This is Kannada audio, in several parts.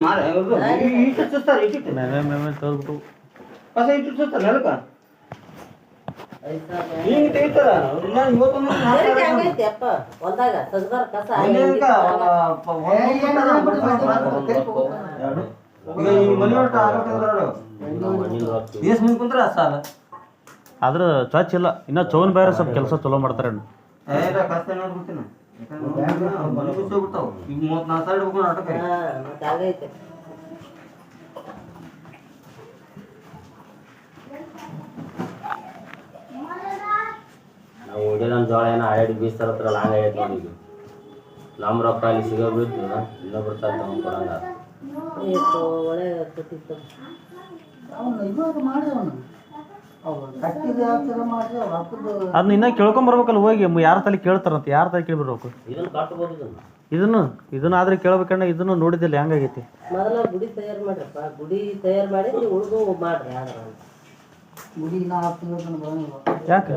ಮೇಮೆ ತೋರ್ಬಿಟ್ಟು ಕಸ ಇಟ್ಟು ಸುತ್ತಾರೆ ನೆಲಕ್ಕ ಹಿಂಗೆ ತೆಗಿತಾರ ಇವತ್ತೊಂದು ಕುಂತ್ರ ಸಾಲ ಆದ್ರೆ ಚರ್ಚ್ ಇಲ್ಲ ಇನ್ನ ಚೌನ್ ಬೇರೆ ಸ್ವಲ್ಪ ಕೆಲಸ ಚಲೋ ಮಾಡ್ತಾರೆ ಕಷ್ಟ ನೋಡ್ಬಿಡ್ತೀನಿ ಬಿಡ್ತಾವ ಈಗ 34 ಸಾವಿರ ಹಿಡ್ಕೊಂಡು ಆಟಕ್ಕೆ ನಾವು ಹೊಡೆದ ಜೋಳ ಏನೋ ಆಡಿ ಬೀಸ್ತಾರತ್ರಲ್ಲ ಹಂಗಾಗೈತೆ ನೋಡಿ ಈಗ ನಮ್ಮ ರೊಕ್ಕ ಅಲ್ಲಿ ಸಿಗೋ ಬಿದ್ದು ಇನ್ನೊಬ್ರು ತಾನು ತಗೊಂಡು ಕೊಡಂಗ ಅದನ್ನ ಇನ್ನ ಕೇಳ್ಕೊಂಬರ್ಬೇಕಲ್ಲ ಹೋಗಿ ಯಾರ ತಲೆ ಕೇಳ್ತಾರಂತ ಯಾರ ತಲೆ ಕೇಳ್ಬಿಡ್ಬೇಕು ಇದನ್ನು ಕಟ್ಬೋದು ಇದನ್ನ ಆದ್ರೆ ಕೇಳ್ಬೇಕಣ್ಣ ಇದನ್ನು ನೋಡಿದಿಲ್ಲ ಹೆಂಗಾಗೈತಿ ಮೊದಲ ಗುಡಿ ತಯಾರು ಮಾಡ್ರಪ್ಪ ಗುಡಿ ತಯಾರು ಮಾಡಿ ನೀವು ಉಳಿದು ಮಾಡ್ರಿ ಯಾರು ಗುಡಿ ಯಾಕೆ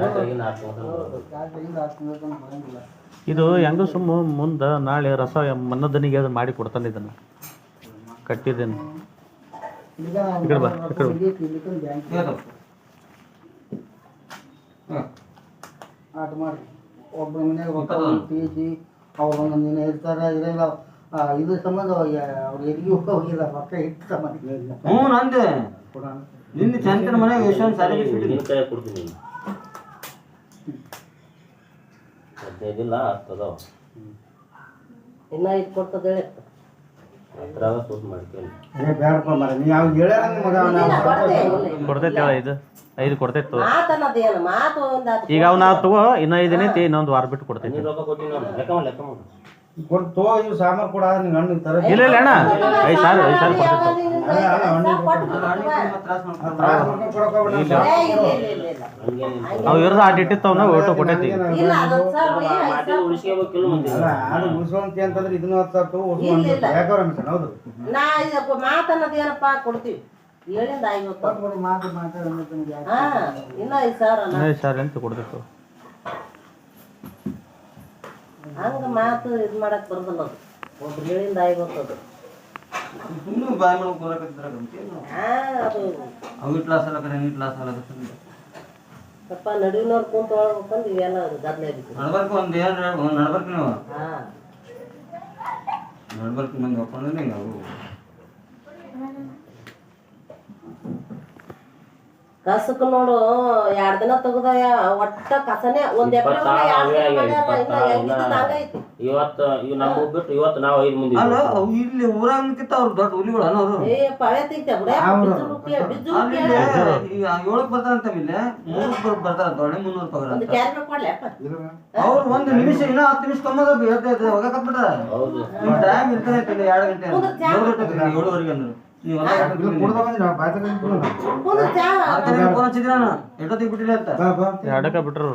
ಇದು ಹೆಂಗ ಸುಮ್ಮ ಮುಂದೆ ನಾಳೆ ರಸ ಮನ್ನದನಿಗೆ ಅದು ಮಾಡಿ ಕೊಡ್ತಾನೆ ಇದನ್ನು ಕಟ್ಟಿದ್ದೇನೆ ಆಟ ಮಾಡಿ ಒಬ್ಬರ ಮನೆಯಾಗ ರೊಕ್ಕ ಅವ್ರು ಒಂದಿನ ಇರ್ತಾರೆ ಇರಲ್ಲ ಇದ್ರ ಸಂಬಂಧ ಅವ್ರು ಎಲ್ಲಿಗೂ ಹೋಗಿಲ್ಲ ರೊಕ್ಕ ಇಟ್ಟು ಸಂಬಂಧ ಹ್ಞೂ ನಂದೆ ನಿನ್ನ ಚಂತನ ಮನೆಗೆ ಎಷ್ಟೊಂದು ಸಾರಿ ನಿನ್ನ ಕೈ ಕೊಡ್ತೀನಿ 15 ಇಲ್ಲ 10 ಅದಾವ ಇನ್ನ ಇದು ಕೊಡ್ತದ ಹೇಳಿ ಅದ್ರಾಗ ಸೂಟ್ ಮಾಡ್ತೀನಿ ಬೇಡಪ್ಪ ಮರ ನೀವು ಯಾವ ಹೇಳ್ಯಾರ ಮಗ ಕೊಡ್ತೈತೆ ಇದು 5 ಕೊಡ್ತೈತೆ ಮಾತನ್ನೋದೇನು ಮಾತು ಈಗ ಅವ್ ನಾ ತಗೋ ಇನ್ನ 5 ದಿನ ಐತಿ ಇನ್ನೊಂದು ವಾರ ಬಿಟ್ಟು ಕೊಡ್ತೈತಿ ನೀನು ರೊಕ್ಕ ಕೊಟ್ಟಿನಿ ನಾನು ಲೆಕ್ಕ ಮಾಡಿ ಕೊಡ್ತೋ ಇವು ಸಾಮಾನು ಕೂಡ ನೀವು ಹಣ್ಣು ತರ ಇಲ್ಲ ಇಲ್ಲ ಅಣ್ಣ 5 ಸಾವಿರ ಅವ್ ಇರೋದು ಆಟ ಇಟ್ಟಿತ್ತವನ್ನ ಒಟ್ಟು ಕೊಟ್ಟೈತಿ ಉಳಿಸುವಂತ ಅಂತಂದ್ರೆ ಇದನ್ನ ಹೌದು ಮಾತನ್ನೋದೇನಪ್ಪ ಕೊಡ್ತೀವಿ 7 ಮಾತು ಮಾತಾಡ ಇನ್ನ 5 ಸಾವಿರ ಅಂತ ಕೊಡ್ಬೇಕು ಹಂಗ ಮಾತು ಇದು ಮಾಡಕ್ ಬರೋದಿಲ್ಲ ಅದು ಒಬ್ರು 7 ಅದು ಸುಮ್ಮನೆ ಬಾಯ್ ಮಾಡೋ ಕೂರಕತ್ತಿದ್ರಾಗ ಅದು ಅವು ಕ್ಲಾಸ್ ಅಲ್ಲ ಕಡೆ ನೀಟ್ ಕ್ಲಾಸ್ ಅಲ್ಲ ಸ್ವಲ್ಪ ನಡುವಿನವ್ರು ಕುಂತ ಒಳಗಂದು ಇವೆಲ್ಲ ಗದ್ದಲ ಇರುತ್ತೆ ನಡ್ಬರ್ಕು ಒಂದು ಏನು ನಡ್ಬರ್ಕು ನೀವು ನಡ್ಬರ್ಕು ಮಂದಿ ಒಪ್ಕೊಂಡ್ರೆ ಹಿಂಗೆ ಅವರು ಕಸಕ್ ನೋಡು 2 ದಿನ ತೆಗ್ದ ಒಟ್ಟ ಕಸನೇ ಒಂದ್ ಎಕರೆ ಇವತ್ತು ಇವ್ ನಮ್ಮ ಬಿಟ್ಟು ಇವತ್ತು ನಾವು 5 ಮಂದಿ ಅಲ್ಲ ಅವು ಇಲ್ಲಿ ಊರಾಗಕ್ಕಿಂತ ಅವ್ರು ದೊಡ್ಡ ಹುಲಿಗಳು ಅನ್ನೋರು ಪಳೆ ತೆಗಿತ ಬಿದ್ದು 7ಕ್ಕೆ ಬರ್ತಾರಂತ ಇಲ್ಲಿ 3 ಬರ್ತಾರಂತ 300 ರೂಪಾಯಿ ಅವ್ರು 1 ನಿಮಿಷ ಇನ್ನ 10 ನಿಮಿಷ ಕಮ್ಮದ ಹೇಳ್ತಾ ಹೋಗಕತ್ಬಿಟ್ರ ಟೈಮ್ ಇರ್ತಾನೆ 2 ಗಂಟೆ 7:30 ಅಂದ್ರೆ ನೀವು ಎಷ್ಟೊತ್ತಿಗೆ ಬಿಟ್ಟಿಲ್ಲ ಅಂತ ಎರಡಕ್ಕ ಬಿಟ್ರು